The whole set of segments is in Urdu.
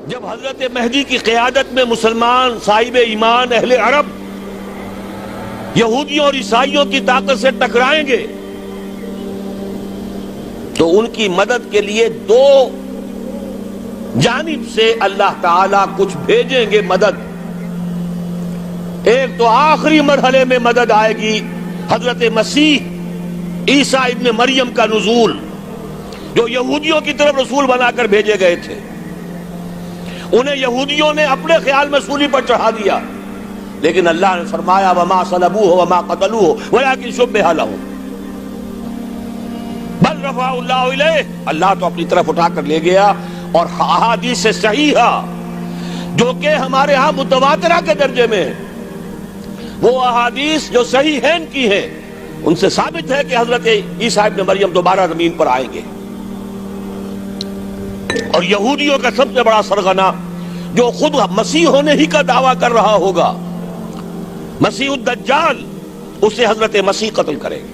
جب حضرت مہدی کی قیادت میں مسلمان صاحب ایمان اہل عرب یہودیوں اور عیسائیوں کی طاقت سے ٹکرائیں گے تو ان کی مدد کے لیے دو جانب سے اللہ تعالیٰ کچھ بھیجیں گے مدد. ایک تو آخری مرحلے میں مدد آئے گی حضرت مسیح عیسیٰ ابن مریم کا نزول، جو یہودیوں کی طرف رسول بنا کر بھیجے گئے تھے. انہیں یہودیوں نے اپنے خیال میں سولی پر چڑھا دیا، لیکن اللہ نے فرمایا وما صلبوہ وما قتلوہ ولکن شبہ لہم بل رفعہ اللہ الیہ. اللہ تو اپنی طرف اٹھا کر لے گیا. اور احادیث صحیحہ جو کہ ہمارے ہاں متواترہ کے درجے میں، وہ احادیث جو صحیح ہیں کی ہیں، ان سے ثابت ہے کہ حضرت عیسیٰ ابن مریم دوبارہ زمین پر آئیں گے. اور یہودیوں کا سب سے بڑا سرغنہ جو خود مسیح ہونے ہی کا دعویٰ کر رہا ہوگا، مسیح الدجال، اسے حضرت مسیح قتل کرے گے.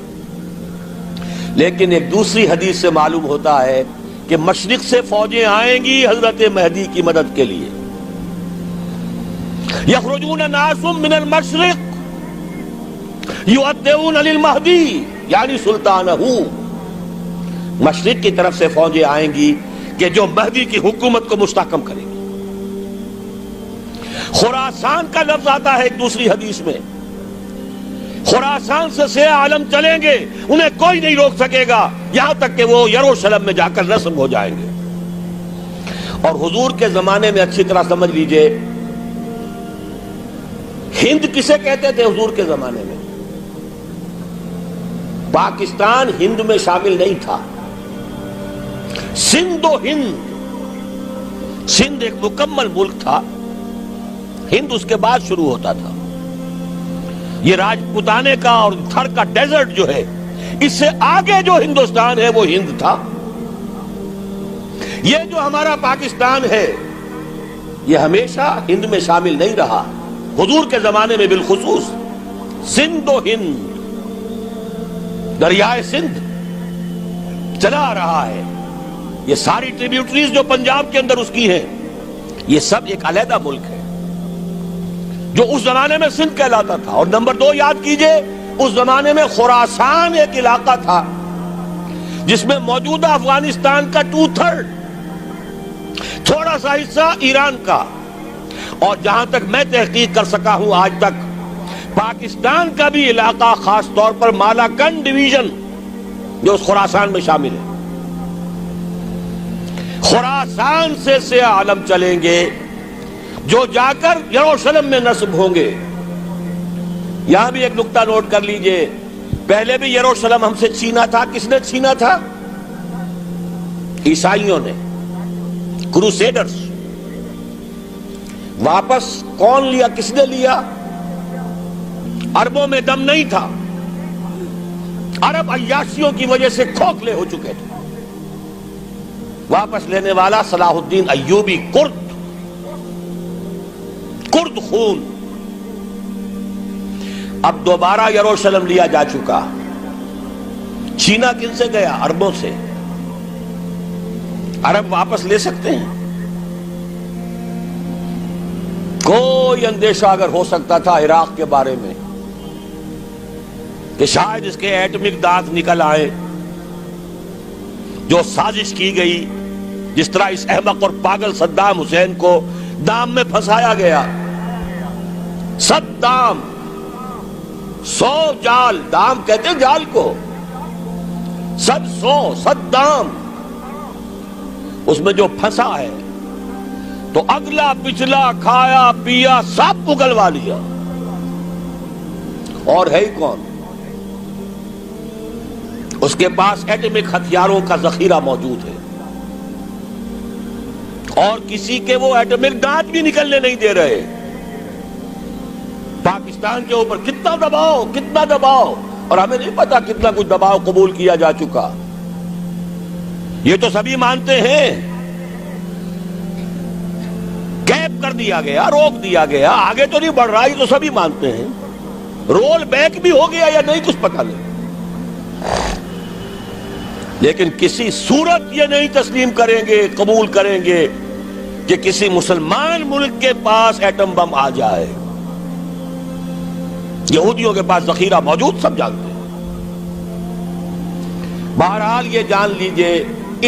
لیکن ایک دوسری حدیث سے معلوم ہوتا ہے کہ مشرق سے فوجیں آئیں گی حضرت مہدی کی مدد کے لیے. یخرجون ناس من المشرق یؤدون للمہدی یعنی سلطانہ. مشرق کی طرف سے فوجیں آئیں گی کہ جو مہدی کی حکومت کو مستحکم کریں گی. خراسان کا لفظ آتا ہے ایک دوسری حدیث میں. خراسان سے سیاہ عالم چلیں گے، انہیں کوئی نہیں روک سکے گا یہاں تک کہ وہ یروشلم میں جا کر نصب ہو جائیں گے. اور حضور کے زمانے میں اچھی طرح سمجھ لیجئے، ہند کسے کہتے تھے حضور کے زمانے میں؟ پاکستان ہند میں شامل نہیں تھا. سندھ و ہند، سندھ ایک مکمل ملک تھا، ہند اس کے بعد شروع ہوتا تھا. یہ راجپوتانے کا اور تھر کا ڈیزرٹ جو ہے، اس سے آگے جو ہندوستان ہے وہ ہند تھا. یہ جو ہمارا پاکستان ہے یہ ہمیشہ ہند میں شامل نہیں رہا. حضور کے زمانے میں بالخصوص سندھ و ہند، دریائے سندھ چلا آ رہا ہے. یہ ساری ٹریبیوٹریز جو پنجاب کے اندر اس کی ہیں، یہ سب ایک علیحدہ ملک ہے جو اس زمانے میں سندھ کہلاتا تھا. اور نمبر 2 یاد کیجئے، اس زمانے میں خراسان ایک علاقہ تھا جس میں موجودہ افغانستان کا 2/3، تھوڑا سا حصہ ایران کا، اور جہاں تک میں تحقیق کر سکا ہوں آج تک پاکستان کا بھی علاقہ، خاص طور پر مالاکنڈ ڈویژن جو اس خراسان میں شامل ہے. خراسان سے سیاہ عالم چلیں گے جو جا کر یروشلم میں نصب ہوں گے. یہاں بھی ایک نقطہ نوٹ کر لیجئے، پہلے بھی یروشلم ہم سے چھینا تھا. کس نے چھینا تھا؟ عیسائیوں نے، کروسیڈرز. واپس کون لیا؟ کس نے لیا؟ عربوں میں دم نہیں تھا، عرب عیاشیوں کی وجہ سے کھوکھلے ہو چکے تھے. واپس لینے والا صلاح الدین ایوبی، کرد خون. اب دوبارہ یروشلم لیا جا چکا. چھینا کن سے گیا؟ عربوں سے. عرب واپس لے سکتے ہیں؟ کوئی اندیشہ اگر ہو سکتا تھا عراق کے بارے میں کہ شاید اس کے ایٹمک دانت نکل آئے، جو سازش کی گئی، جس طرح اس احمق اور پاگل صدام حسین کو دام میں پھنسایا گیا. صدام 100 جال، دام کہتے ہیں جال کو، 100 اس میں جو پھنسا ہے تو اگلا پچھلا کھایا پیا سب اگلوا لیا. اور ہے ہی کون؟ اس کے پاس ایٹمک ہتھیاروں کا ذخیرہ موجود ہے، اور کسی کے وہ ایٹمک دانت بھی نکلنے نہیں دے رہے. پاکستان کے اوپر کتنا دباؤ، اور ہمیں نہیں پتا کتنا کچھ دباؤ قبول کیا جا چکا. یہ تو سبھی مانتے ہیں. کیپ کر دیا گیا، روک دیا گیا، آگے تو نہیں بڑھ رہا، یہ تو سبھی مانتے ہیں. رول بیک بھی ہو گیا یا نہیں کچھ پتہ نہیں. لیکن کسی صورت یہ نہیں تسلیم کریں گے، قبول کریں گے کہ کسی مسلمان ملک کے پاس ایٹم بم آ جائے. یہودیوں کے پاس ذخیرہ موجود، سب جانتے ہیں. بہرحال یہ جان لیجئے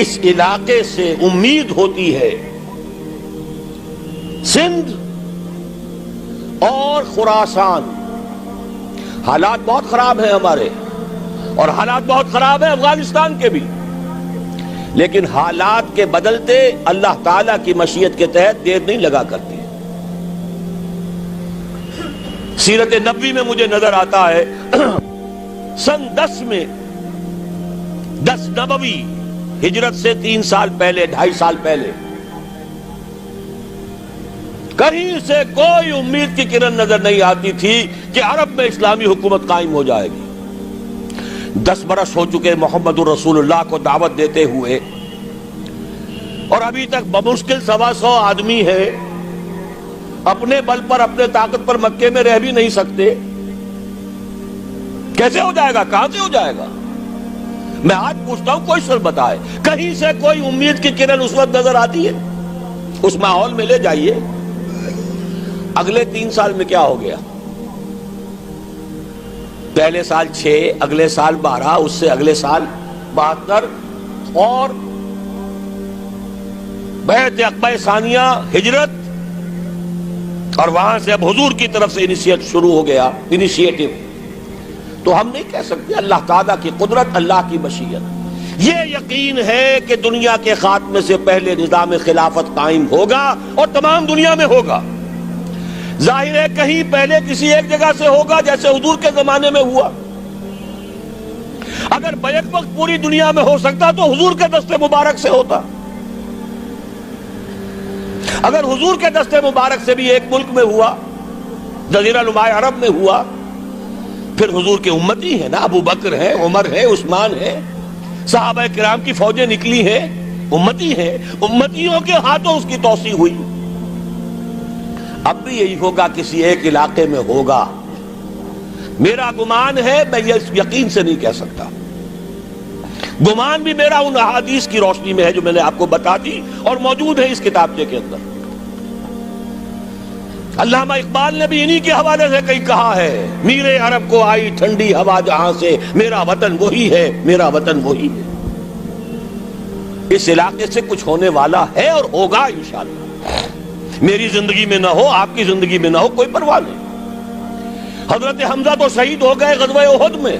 اس علاقے سے امید ہوتی ہے سندھ اور خراسان. حالات بہت خراب ہیں ہمارے، اور حالات بہت خراب ہیں افغانستان کے بھی، لیکن حالات کے بدلتے اللہ تعالیٰ کی مشیت کے تحت دیر نہیں لگا کرتی. سیرت نبوی میں مجھے نظر آتا ہے سن 10 میں 10 نبوی ہجرت سے 3 سال پہلے 2.5 سال پہلے کہیں سے کوئی امید کی کرن نظر نہیں آتی تھی کہ عرب میں اسلامی حکومت قائم ہو جائے گی. 10 برس ہو چکے محمد الرسول اللہ کو دعوت دیتے ہوئے، اور ابھی تک بمشکل 125 آدمی ہے. اپنے بل پر اپنے طاقت پر مکے میں رہ بھی نہیں سکتے. کیسے ہو جائے گا؟ کہاں سے ہو جائے گا؟ میں آج پوچھتا ہوں، کوئی سر بتائے کہیں سے کوئی امید کی کرن اس وقت نظر آتی ہے؟ اس ماحول میں لے جائیے. اگلے 3 سال میں کیا ہو گیا؟ پہلے سال 6، اگلے سال 12، اس سے اگلے سال 72، اور بیعت عقبہ ثانیہ ہجرت، اور وہاں سے اب حضور کی طرف سے انیشیٹ شروع ہو گیا، انیشیٹو. تو ہم نہیں کہہ سکتے اللہ تعالیٰ کی قدرت، اللہ کی مشیت. یہ یقین ہے کہ دنیا کے خاتمے سے پہلے نظام خلافت قائم ہوگا، اور تمام دنیا میں ہوگا. ظاہر ہے کہیں پہلے کسی ایک جگہ سے ہوگا، جیسے حضور کے زمانے میں ہوا. اگر بیک وقت پوری دنیا میں ہو سکتا تو حضور کے دست مبارک سے ہوتا. اگر حضور کے دست مبارک سے بھی ایک ملک میں ہوا، جزیرہ نما عرب میں ہوا، پھر حضور کے امتی ہیں نا، ابو بکر ہیں، عمر ہے، عثمان ہے، صحابہ کرام کی فوجیں نکلی ہیں، امتی ہیں. امتیوں کے ہاتھوں اس کی توسیع ہوئی. اب بھی یہی ہوگا، کسی ایک علاقے میں ہوگا. میرا گمان ہے، میں یہ یقین سے نہیں کہہ سکتا. گمان بھی میرا ان احادیث کی روشنی میں ہے جو میں نے آپ کو بتا دی اور موجود ہے اس کتابچے کے اندر. علامہ اقبال نے بھی انہی کے حوالے سے کئی کہا ہے، میرے عرب کو آئی ٹھنڈی ہوا جہاں سے، میرا وطن وہی ہے، میرا وطن وہی ہے. اس علاقے سے کچھ ہونے والا ہے اور ہوگا انشاءاللہ. میری زندگی میں نہ ہو، آپ کی زندگی میں نہ ہو، کوئی پرواہ نہیں. حضرت حمزہ تو شہید ہو گئے غزوہ احد میں.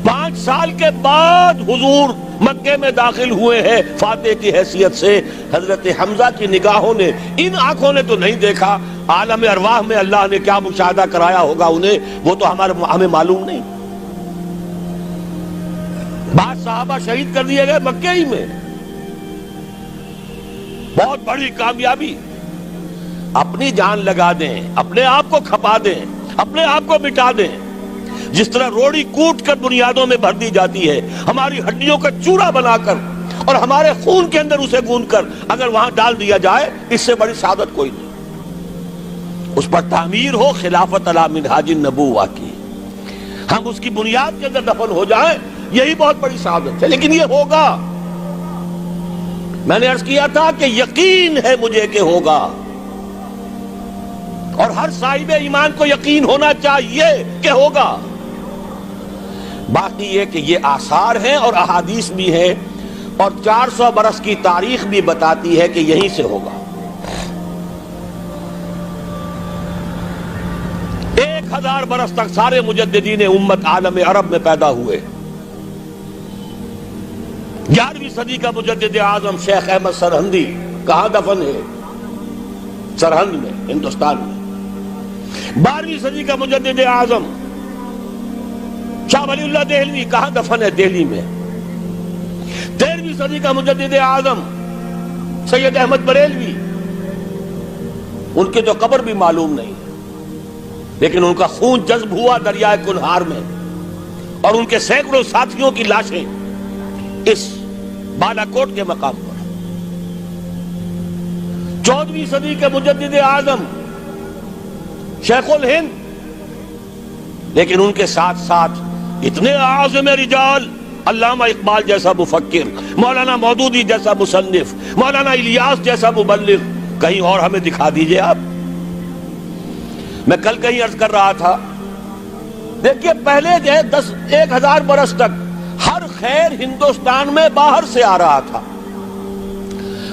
5 سال کے بعد حضور مکے میں داخل ہوئے ہیں فاتح کی حیثیت سے. حضرت حمزہ کی نگاہوں نے، ان آنکھوں نے تو نہیں دیکھا، عالم ارواح میں اللہ نے کیا مشاہدہ کرایا ہوگا انہیں، وہ تو ہمیں معلوم نہیں. بعض صحابہ شہید کر دیے گئے مکے ہی میں. بہت بڑی کامیابی. اپنی جان لگا دیں، اپنے آپ کو کھپا دیں، اپنے آپ کو مٹا دیں. جس طرح روڑی کوٹ کر بنیادوں میں بھر دی جاتی ہے، ہماری ہڈیوں کا چورا بنا کر اور ہمارے خون کے اندر اسے گوندھ کر اگر وہاں ڈال دیا جائے، اس سے بڑی سعادت کوئی نہیں. اس پر تعمیر ہو خلافت علی منہاج النبوہ کی، ہم اس کی بنیاد کے اندر دفن ہو جائیں، یہی بہت بڑی سعادت ہے. لیکن یہ ہوگا. میں نے عرض کیا تھا کہ یقین ہے مجھے کہ ہوگا، اور ہر صاحب ایمان کو یقین ہونا چاہیے کہ ہوگا. باقی یہ کہ یہ آثار ہیں اور احادیث بھی ہیں، اور 400 برس کی تاریخ بھی بتاتی ہے کہ یہیں سے ہوگا. 1000 برس تک سارے مجددین امت عالم عرب میں پیدا ہوئے. 11ویں صدی کا مجدد اعظم شیخ احمد سرہندی کہاں دفن ہے؟ سرہند میں، ہندوستان میں. 12ویں صدی کا مجدد اعظم شاہ ولی اللہ دہلوی کہاں دفن ہے؟ دہلی میں. 13ویں صدی کا مجدد اعظم سید احمد بریلوی، ان کی تو قبر بھی معلوم نہیں، لیکن ان کا خون جذب ہوا دریائے کنہار میں، اور ان کے سینکڑوں ساتھیوں کی لاشیں اس بالا کوٹ کے مقام پر. 14ویں صدی کے مجدد اعظم شیخ الہند، لیکن ان کے ساتھ ساتھ اتنے اعظم رجال علامہ اقبال جیسا مفکر، مولانا مودودی جیسا مصنف، مولانا الیاس جیسا مبلغ کہیں اور ہمیں دکھا دیجئے آپ۔ میں کل کہیں عرض کر رہا تھا، دیکھیے پہلے جو ہے 1000 برس تک ہر خیر ہندوستان میں باہر سے آ رہا تھا۔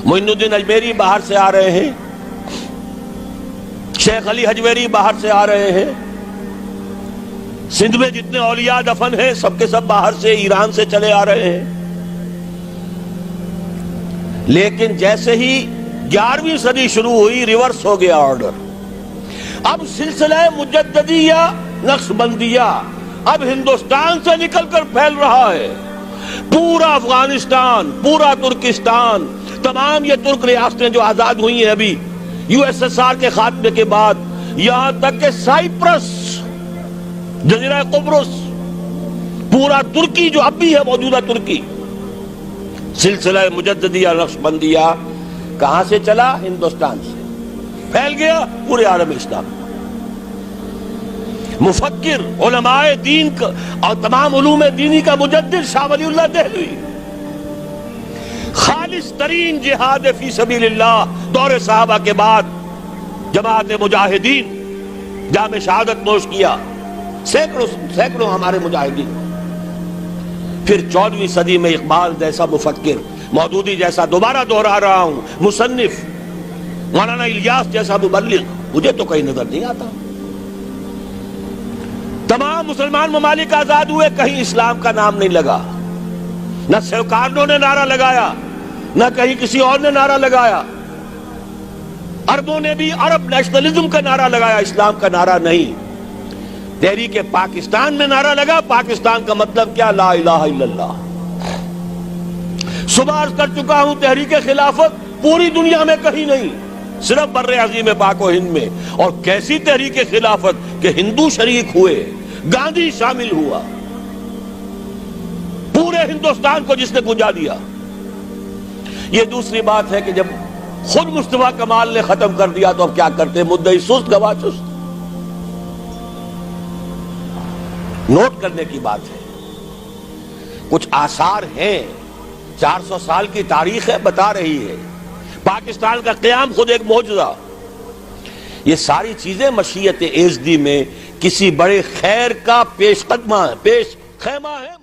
معین الدین اجمیری باہر سے آ رہے ہیں، شیخ علی حجویری باہر سے آ رہے ہیں، سندھ میں جتنے اولیاء دفن ہیں سب کے سب باہر سے، ایران سے چلے آ رہے ہیں۔ لیکن جیسے ہی 11ویں صدی شروع ہوئی ریورس ہو گیا آرڈر۔ اب سلسلہ مجددیہ نقشبندیہ اب ہندوستان سے نکل کر پھیل رہا ہے، پورا افغانستان، پورا ترکستان، تمام یہ ترک ریاستیں جو آزاد ہوئی ہیں ابھی USSR کے خاتمے کے بعد، یہاں تک کہ سائپرس، جزیرہ قبرص، پورا ترکی جو اب بھی ہے موجودہ ترکی، سلسلہ مجددیہ نقشبندیہ کہاں سے چلا؟ ہندوستان سے پھیل گیا پورے عالم اسلام۔ مفکر، علماء دین کا اور تمام علوم دینی کا مجدد شاہ ولی اللہ دہلوی، خالص ترین جہاد فی سبیل اللہ دور صحابہ کے بعد جماعت مجاہدین جام شہادت نوش کیا، سینکڑوں ہمارے مجاہدین۔ پھر 14ویں صدی میں اقبال جیسا مفکر، مودودی جیسا، دوبارہ دوہرا رہا ہوں، مصنف، مولانا الیاس جیسا مبلغ مجھے تو کہیں نظر نہیں آتا۔ تمام مسلمان ممالک آزاد ہوئے، کہیں اسلام کا نام نہیں لگا، نہ سرکاروں نے نعرہ لگایا، نہ کہیں کسی اور نے نعرہ لگایا۔ عربوں نے بھی عرب نیشنلزم کا نعرہ لگایا، اسلام کا نعرہ نہیں۔ تحریک پاکستان میں نعرہ لگا، پاکستان کا مطلب کیا؟ لا الہ الا اللہ۔ صبح عرض کر چکا ہوں، تحریک خلافت پوری دنیا میں کہیں نہیں، صرف بر عظیم پاک و ہند میں۔ اور کیسی تحریک خلافت کہ ہندو شریک ہوئے، گاندھی شامل ہوا، پورے ہندوستان کو جس نے گنجا دیا۔ یہ دوسری بات ہے کہ جب خود مصطفیٰ کمال نے ختم کر دیا تو اب کیا کرتے؟ مدعی سست گواہ چست۔ نوٹ کرنے کی بات ہے، کچھ آثار ہیں، 400 سال کی تاریخ ہے، بتا رہی ہے پاکستان کا قیام خود ایک معجزہ۔ یہ ساری چیزیں مشیت ایزدی میں کسی بڑے خیر کا پیش خیمہ ہے۔